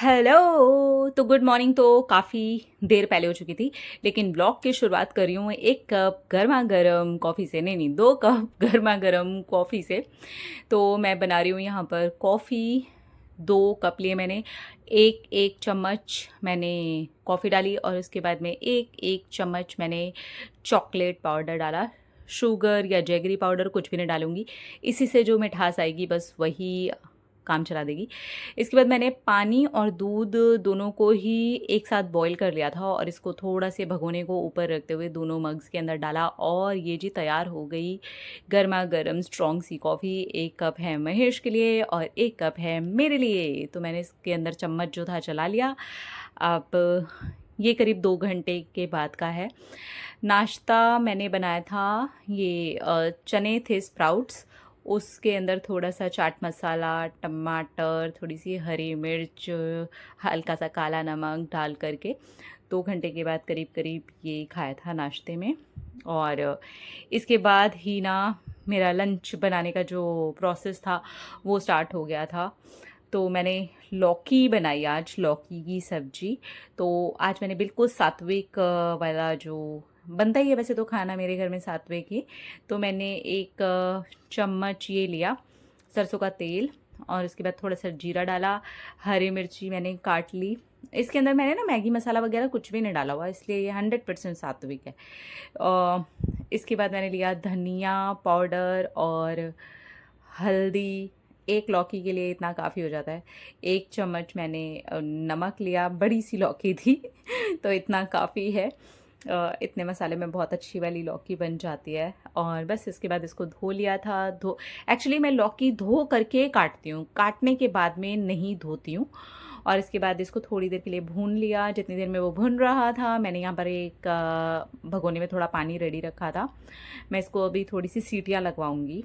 Hello. तो good morning तो काफ़ी देर पहले हो चुकी थी, लेकिन ब्लॉग की शुरुआत कर रही हूँ एक कप गर्मा गर्म कॉफ़ी से। नहीं नहीं, 2 कप गर्मा गर्म कॉफ़ी से। तो मैं बना रही हूँ यहाँ पर कॉफ़ी। 2 कप लिए मैंने। एक एक चम्मच मैंने कॉफ़ी डाली और उसके बाद में एक एक चम्मच मैंने चॉकलेट पाउडर डाला। शुगर या जैगरी पाउडर कुछ भी नहीं डालूँगी, इसी से जो मिठास आएगी बस वही काम चला देगी। इसके बाद मैंने पानी और दूध दोनों को ही एक साथ बॉईल कर लिया था और इसको थोड़ा से भगोने को ऊपर रखते हुए दोनों मग्स के अंदर डाला और ये जी तैयार हो गई गर्मा गर्म स्ट्रॉन्ग सी कॉफ़ी। 1 कप है महेश के लिए और 1 कप है मेरे लिए। तो मैंने इसके अंदर चम्मच जो था चला लिया। अब ये करीब 2 घंटे के बाद का है। नाश्ता मैंने बनाया था, ये चने थे स्प्राउट्स। उसके अंदर थोड़ा सा चाट मसाला, टमाटर, थोड़ी सी हरी मिर्च, हल्का सा काला नमक डाल करके 2 घंटे के बाद करीब करीब ये खाया था नाश्ते में। और इसके बाद ही ना मेरा लंच बनाने का जो प्रोसेस था वो स्टार्ट हो गया था। तो मैंने लौकी बनाई आज, लौकी की सब्जी। तो आज मैंने बिल्कुल सात्विक वाला जो बनता ही है वैसे तो खाना मेरे घर में सात्विक ही। तो मैंने एक चम्मच ये लिया सरसों का तेल और उसके बाद थोड़ा सा जीरा डाला। हरी मिर्ची मैंने काट ली। इसके अंदर मैंने ना मैगी मसाला वगैरह कुछ भी नहीं डाला हुआ, इसलिए ये 100% सात्विक है। इसके बाद मैंने लिया धनिया पाउडर और हल्दी। एक लौकी के लिए इतना काफ़ी हो जाता है। 1 चम्मच मैंने नमक लिया, बड़ी सी लौकी थी तो इतना काफ़ी है। इतने मसाले में बहुत अच्छी वाली लौकी बन जाती है। और बस इसके बाद इसको धो लिया था। एक्चुअली मैं लौकी धो करके काटती हूँ, काटने के बाद में नहीं धोती हूँ। और इसके बाद इसको थोड़ी देर के लिए भून लिया। जितनी देर में वो भुन रहा था मैंने यहाँ पर एक भगोने में थोड़ा पानी रेडी रखा था। मैं इसको अभी थोड़ी सी सीटियाँ लगवाऊंगी।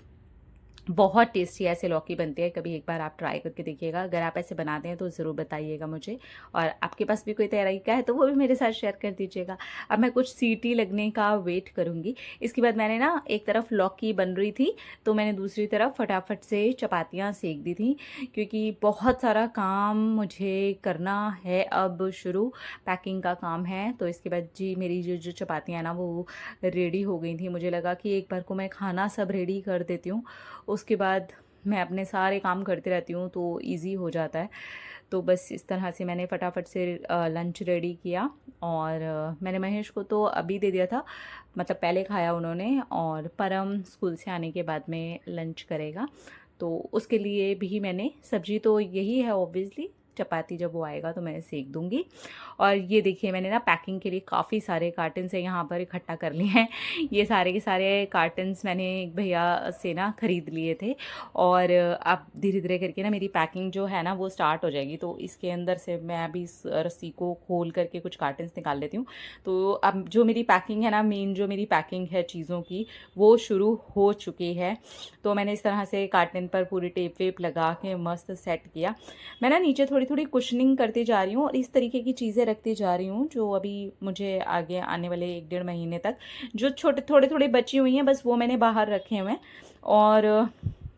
बहुत टेस्टी ऐसे लौकी बनती है, कभी एक बार आप ट्राई करके देखिएगा। अगर आप ऐसे बनाते हैं तो ज़रूर बताइएगा मुझे, और आपके पास भी कोई तरीका है तो वो भी मेरे साथ शेयर कर दीजिएगा। अब मैं कुछ सीटी लगने का वेट करूँगी। इसके बाद मैंने ना एक तरफ लौकी बन रही थी तो मैंने दूसरी तरफ फटाफट से चपातियाँ सेक दी थी, क्योंकि बहुत सारा काम मुझे करना है अब शुरू। पैकिंग का काम है। तो इसके बाद जी मेरी जो चपातियाँ ना वो रेडी हो गई थी। मुझे लगा कि एक बार को मैं खाना सब रेडी कर देती हूँ, उसके बाद मैं अपने सारे काम करती रहती हूँ तो इजी हो जाता है। तो बस इस तरह से मैंने फटाफट से लंच रेडी किया। और मैंने महेश को तो अभी दे दिया था, मतलब पहले खाया उन्होंने, और परम स्कूल से आने के बाद में लंच करेगा। तो उसके लिए भी मैंने सब्जी तो यही है ऑब्वियसली, चपाती जब वो आएगा तो मैं सेक दूंगी। और ये देखिए मैंने ना पैकिंग के लिए काफ़ी सारे कार्टन से यहाँ पर इकट्ठा कर लिए हैं। ये सारे के सारे कार्टन्स मैंने एक भैया से ना ख़रीद लिए थे। और अब धीरे धीरे करके ना मेरी पैकिंग जो है ना वो स्टार्ट हो जाएगी। तो इसके अंदर से मैं अभी इस रस्सी को खोल करके कुछ कार्टन्स निकाल लेती हूँ। तो अब जो मेरी पैकिंग है ना, मेन जो मेरी पैकिंग है चीज़ों की, वो शुरू हो चुकी है। तो मैंने इस तरह से कार्टन पर पूरी टेप वेप लगा के मस्त सेट किया। मैं ना नीचे थोड़ी थोड़ी कुशनिंग करती जा रही हूँ और इस तरीके की चीज़ें रखती जा रही हूँ जो अभी मुझे आगे आने वाले 1 डेढ़ महीने तक जो छोटे थोड़े थोड़े बची हुई हैं बस वो मैंने बाहर रखे हुए हैं। और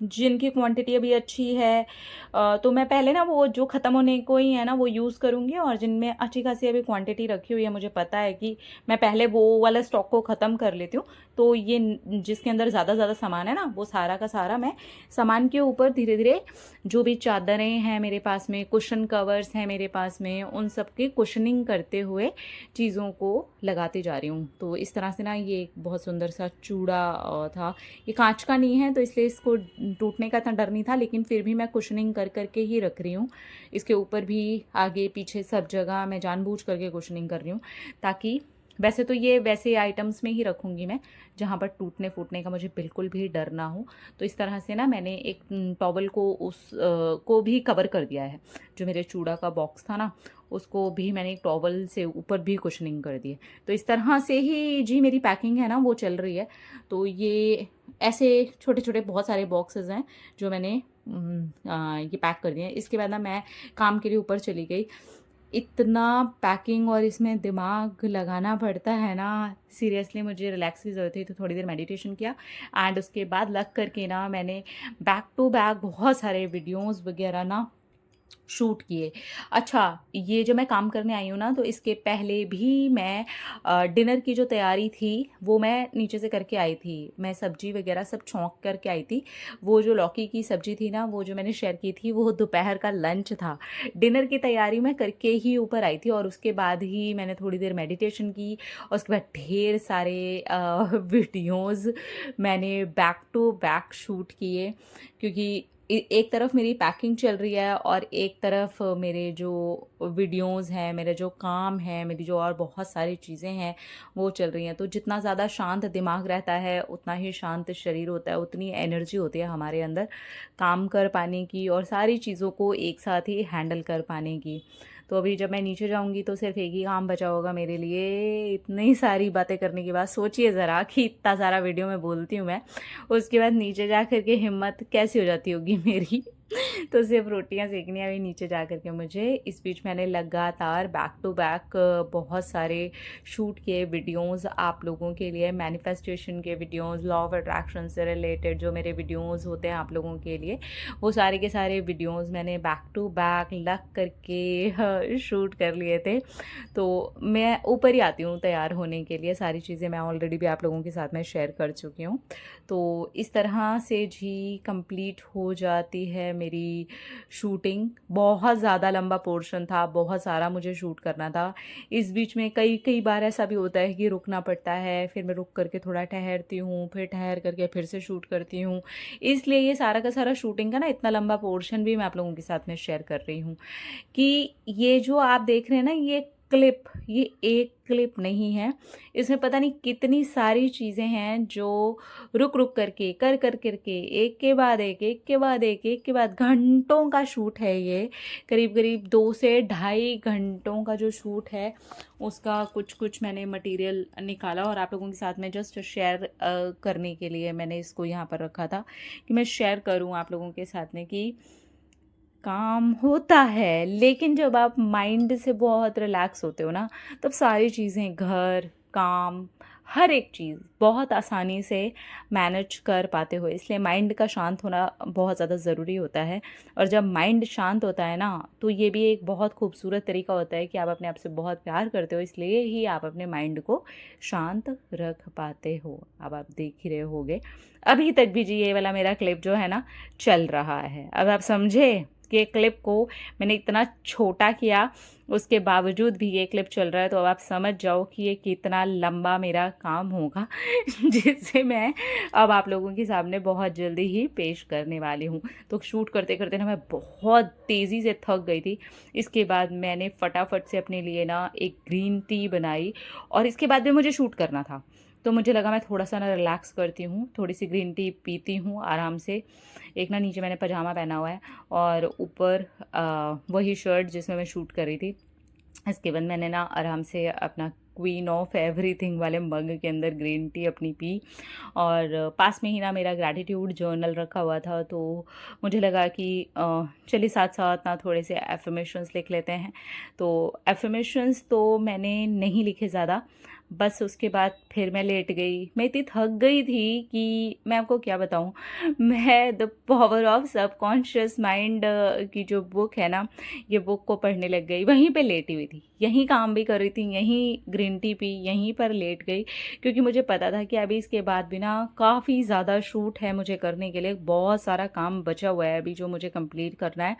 जिनकी क्वांटिटी अभी अच्छी है तो मैं पहले ना वो जो ख़त्म होने को ही है ना वो यूज़ करूँगी, और जिनमें अच्छी खासी अभी क्वांटिटी रखी हुई है मुझे पता है कि मैं पहले वो वाला स्टॉक को ख़त्म कर लेती हूँ। तो ये जिसके अंदर ज़्यादा सामान है ना वो सारा का सारा मैं सामान के ऊपर धीरे धीरे जो भी चादरें हैं मेरे पास में, कुशन कवर्स हैं मेरे पास में, उन सब की कुशनिंग करते हुए चीज़ों को लगाती जा रही हूँ। तो इस तरह से ना ये एक बहुत सुंदर सा चूड़ा था। ये कांच का नहीं है तो इसलिए इसको टूटने का इतना डर नहीं था, लेकिन फिर भी मैं कुशनिंग कर करके ही रख रही हूँ। इसके ऊपर भी आगे पीछे सब जगह मैं जानबूझ करके कुशनिंग कर रही हूँ, ताकि वैसे तो ये वैसे आइटम्स में ही रखूँगी मैं जहाँ पर टूटने फूटने का मुझे बिल्कुल भी डर ना हो। तो इस तरह से ना मैंने एक टॉवल को को भी कवर कर दिया है। जो मेरे चूड़ा का बॉक्स था ना उसको भी मैंने एक टॉवल से ऊपर भी कुशनिंग कर दी है। तो इस तरह से ही जी मेरी पैकिंग है ना वो चल रही है। तो ये ऐसे छोटे छोटे बहुत सारे बॉक्सेस हैं जो मैंने ये पैक कर दिए हैं। इसके बाद ना मैं काम के लिए ऊपर चली गई। इतना पैकिंग और इसमें दिमाग लगाना पड़ता है ना, सीरियसली मुझे रिलैक्स की ज़रूरत थी तो थोड़ी देर मेडिटेशन किया। एंड उसके बाद लग करके ना मैंने बैक टू बैक बहुत सारे वीडियोस वगैरह ना शूट किए। अच्छा, ये जो मैं काम करने आई हूँ ना, तो इसके पहले भी मैं डिनर की जो तैयारी थी, वो मैं नीचे से करके आई थी। मैं सब्ज़ी वग़ैरह सब छौंक करके आई थी। वो जो लौकी की सब्ज़ी थी ना, वो जो मैंने शेयर की थी, वो दोपहर का लंच था। डिनर की तैयारी मैं करके ही ऊपर आई थी और उसके बाद ही मैंने थोड़ी देर मेडिटेशन की और उसके बाद ढेर सारे वीडियोज़ मैंने बैक टू बैक शूट किए, क्योंकि एक तरफ मेरी पैकिंग चल रही है और एक तरफ मेरे जो वीडियोस हैं, मेरा जो काम है, मेरी जो और बहुत सारी चीज़ें हैं वो चल रही हैं। तो जितना ज़्यादा शांत दिमाग रहता है उतना ही शांत शरीर होता है, उतनी एनर्जी होती है हमारे अंदर काम कर पाने की और सारी चीज़ों को एक साथ ही हैंडल कर पाने की। तो अभी जब मैं नीचे जाऊँगी तो सिर्फ़ एक ही काम बचा होगा मेरे लिए, इतनी सारी बातें करने के बाद सोचिए ज़रा कि इतना सारा वीडियो में बोलती हूँ मैं, उसके बाद नीचे जा कर के हिम्मत कैसी हो जाती होगी मेरी। तो सिर्फ रोटियां सेकनी है अभी नीचे जा कर के मुझे। इस बीच मैंने लगातार बैक टू बैक बहुत सारे शूट किए वीडियोस आप लोगों के लिए, मैनिफेस्टेशन के वीडियोस, लॉ ऑफ अट्रैक्शन से रिलेटेड जो मेरे वीडियोस होते हैं आप लोगों के लिए, वो सारे के सारे वीडियोस मैंने बैक टू बैक लग करके शूट कर लिए थे। तो मैं ऊपर ही आती हूँ तैयार होने के लिए, सारी चीज़ें मैं ऑलरेडी भी आप लोगों के साथ में शेयर कर चुकी हूँ। तो इस तरह से जी कंप्लीट हो जाती है मेरी शूटिंग। बहुत ज़्यादा लंबा पोर्शन था, बहुत सारा मुझे शूट करना था। इस बीच में कई कई बार ऐसा भी होता है कि रुकना पड़ता है, फिर मैं रुक करके थोड़ा ठहरती हूँ, फिर ठहर करके फिर से शूट करती हूँ। इसलिए ये सारा का सारा शूटिंग का ना इतना लंबा पोर्शन भी मैं आप लोगों के साथ में शेयर कर रही हूँ कि ये जो आप देख रहे हैं ना, ये एक क्लिप नहीं है। इसमें पता नहीं कितनी सारी चीज़ें हैं जो रुक रुक करके कर करके एक के बाद एक के बाद एक के बाद घंटों का शूट है ये। करीब करीब 2 से ढाई घंटों का जो शूट है उसका कुछ कुछ मैंने मटेरियल निकाला और आप लोगों के साथ में जस्ट शेयर करने के लिए मैंने इसको यहाँ पर रखा था कि मैं शेयर करूँ आप लोगों के साथ में कि काम होता है, लेकिन जब आप माइंड से बहुत रिलैक्स होते हो ना, तब सारी चीज़ें, घर, काम, हर एक चीज़ बहुत आसानी से मैनेज कर पाते हो। इसलिए माइंड का शांत होना बहुत ज़्यादा ज़रूरी होता है। और जब माइंड शांत होता है ना, तो ये भी एक बहुत खूबसूरत तरीका होता है कि आप अपने आप से बहुत प्यार करते हो, इसलिए ही आप अपने माइंड को शांत रख पाते हो। अब आप देख ही रहे होगे, अभी तक भी जी ये वाला मेरा क्लिप जो है ना चल रहा है। अब आप समझे कि क्लिप को मैंने इतना छोटा किया, उसके बावजूद भी ये क्लिप चल रहा है, तो अब आप समझ जाओ कि ये कितना लंबा मेरा काम होगा जिसे मैं अब आप लोगों के सामने बहुत जल्दी ही पेश करने वाली हूँ। तो शूट करते करते ना मैं बहुत तेज़ी से थक गई थी। इसके बाद मैंने फटाफट से अपने लिए ना एक ग्रीन टी बनाई और इसके बाद भी मुझे शूट करना था, तो मुझे लगा मैं थोड़ा सा ना रिलैक्स करती हूँ, थोड़ी सी ग्रीन टी पीती हूँ आराम से। एक ना नीचे मैंने पजामा पहना हुआ है और ऊपर वही शर्ट जिसमें मैं शूट कर रही थी। इसके बाद मैंने ना आराम से अपना क्वीन ऑफ एवरीथिंग वाले मग के अंदर ग्रीन टी अपनी पी और पास में ही ना मेरा ग्रैटिट्यूड जर्नल रखा हुआ था, तो मुझे लगा कि चलिए साथ साथ ना थोड़े से एफर्मेशंस लिख लेते हैं। तो एफर्मेशंस तो मैंने नहीं लिखे ज़्यादा, बस उसके बाद फिर मैं लेट गई। मैं इतनी थक गई थी कि मैं आपको क्या बताऊँ। मैं the power of subconscious mind की जो बुक है ना, ये बुक को पढ़ने लग गई। वहीं पे लेटी हुई थी, यहीं काम भी कर रही थी, यहीं ग्रीन टी पी, यहीं पर लेट गई, क्योंकि मुझे पता था कि अभी इसके बाद भी ना काफ़ी ज़्यादा शूट है मुझे करने के लिए। बहुत सारा काम बचा हुआ है अभी जो मुझे कंप्लीट करना है।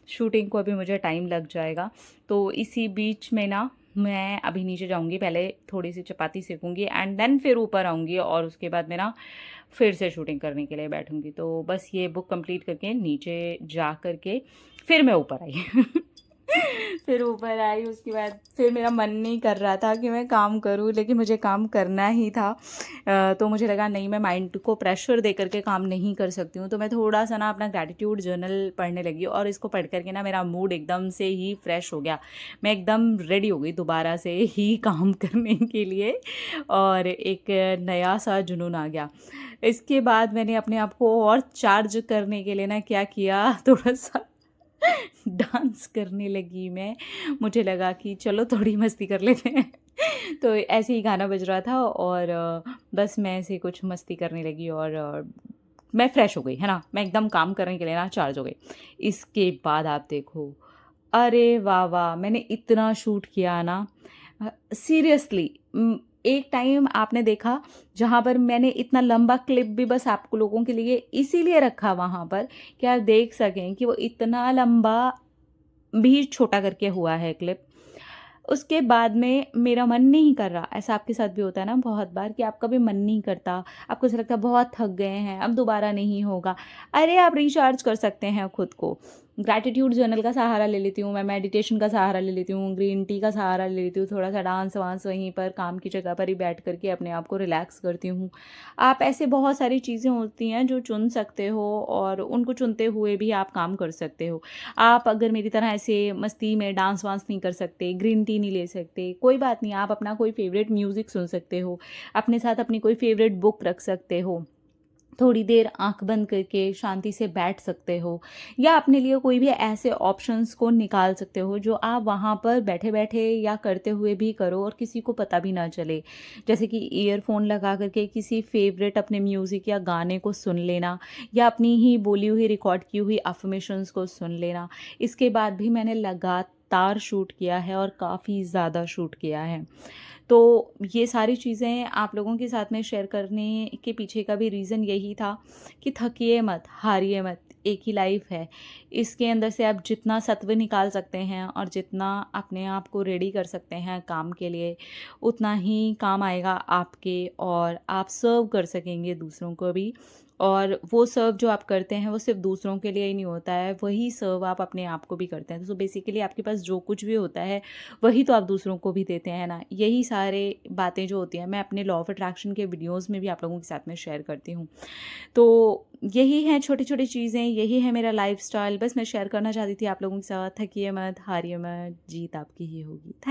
शूटिंग को अभी मुझे टाइम लग जाएगा। तो इसी बीच में ना मैं अभी नीचे जाऊंगी, पहले थोड़ी सी चपाती सेकूंगी एंड देन फिर ऊपर आऊँगी और उसके बाद मैं ना फिर से शूटिंग करने के लिए बैठूंगी। तो बस ये बुक कंप्लीट करके नीचे जा करके फिर मैं ऊपर आई फिर ऊपर आई, उसके बाद फिर मेरा मन नहीं कर रहा था कि मैं काम करूं, लेकिन मुझे काम करना ही था। तो मुझे लगा नहीं, मैं माइंड को प्रेशर दे करके काम नहीं कर सकती हूँ। तो मैं थोड़ा सा ना अपना ग्रैटिट्यूड जर्नल पढ़ने लगी और इसको पढ़ करके ना मेरा मूड एकदम से ही फ्रेश हो गया। मैं एकदम रेडी हो गई दोबारा से ही काम करने के लिए और एक नया सा जुनून आ गया। इसके बाद मैंने अपने आप को और चार्ज करने के लिए ना क्या किया, थोड़ा सा डांस करने लगी मैं। मुझे लगा कि चलो थोड़ी मस्ती कर लेते हैं तो ऐसे ही गाना बज रहा था और बस मैं ऐसे कुछ मस्ती करने लगी और मैं फ्रेश हो गई, है ना? मैं एकदम काम करने के लिए ना चार्ज हो गई। इसके बाद आप देखो, अरे वाह, वाह! मैंने इतना शूट किया ना सीरियसली एक टाइम आपने देखा जहाँ पर मैंने इतना लंबा क्लिप भी बस आप लोगों के लिए इसीलिए रखा वहाँ पर कि आप देख सकें कि वो इतना लंबा भी छोटा करके हुआ है क्लिप। उसके बाद में मेरा मन नहीं कर रहा, ऐसा आपके साथ भी होता है ना बहुत बार कि आपका भी मन नहीं करता, आपको ऐसा लगता है बहुत थक गए हैं, अब दोबारा नहीं होगा। अरे आप रिचार्ज कर सकते हैं खुद को। ग्रैटिट्यूड जर्नल का सहारा ले लेती हूँ मैं, मेडिटेशन का सहारा ले लेती हूँ, ग्रीन टी का सहारा ले लेती हूँ, थोड़ा-सा डांस-वांस वहीं पर काम की जगह पर ही बैठ कर के अपने आप को रिलैक्स करती हूँ। आप ऐसे बहुत सारी चीज़ें होती हैं जो चुन सकते हो और उनको चुनते हुए भी आप काम कर सकते हो। आप अगर मेरी तरह ऐसे मस्ती में डांस वांस नहीं कर सकते, ग्रीन टी नहीं ले सकते, कोई बात नहीं, आप अपना कोई फ़ेवरेट म्यूज़िक सुन सकते हो, अपने साथ अपनी कोई फ़ेवरेट बुक रख सकते हो, थोड़ी देर आँख बंद करके शांति से बैठ सकते हो या अपने लिए कोई भी ऐसे ऑप्शंस को निकाल सकते हो जो आप वहाँ पर बैठे-बैठे या करते हुए भी करो और किसी को पता भी ना चले। जैसे कि ईयरफ़ोन लगा कर के किसी फ़ेवरेट अपने म्यूज़िक या गाने को सुन लेना या अपनी ही बोली हुई रिकॉर्ड की हुई अफ़र्मेशंस को सुन लेना। इसके बाद भी मैंने लगातार शूट किया है और काफ़ी ज़्यादा शूट किया है। तो ये सारी चीज़ें आप लोगों के साथ में शेयर करने के पीछे का भी रीज़न यही था कि थकिए मत, हारिए मत, एक ही लाइफ़ है। इसके अंदर से आप जितना सत्व निकाल सकते हैं और जितना अपने आप को रेडी कर सकते हैं काम के लिए, उतना ही काम आएगा आपके और आप सर्व कर सकेंगे दूसरों को भी। और वो सर्व जो आप करते हैं वो सिर्फ़ दूसरों के लिए ही नहीं होता है, वही सर्व आप अपने आप को भी करते हैं। तो बेसिकली आपके पास जो कुछ भी होता है वही तो आप दूसरों को भी देते हैं ना। यही सारे बातें जो होती हैं मैं अपने लॉ ऑफ अट्रैक्शन के वीडियोज़ में भी आप लोगों के साथ में शेयर करती हूँ। तो यही हैं छोटी-छोटी चीज़ें, यही है मेरा लाइफ़स्टाइल, बस मैं शेयर करना चाहती थी आप लोगों के साथ। थकिए मत, हारिए मत, जीत आपकी ही होगी। थैंक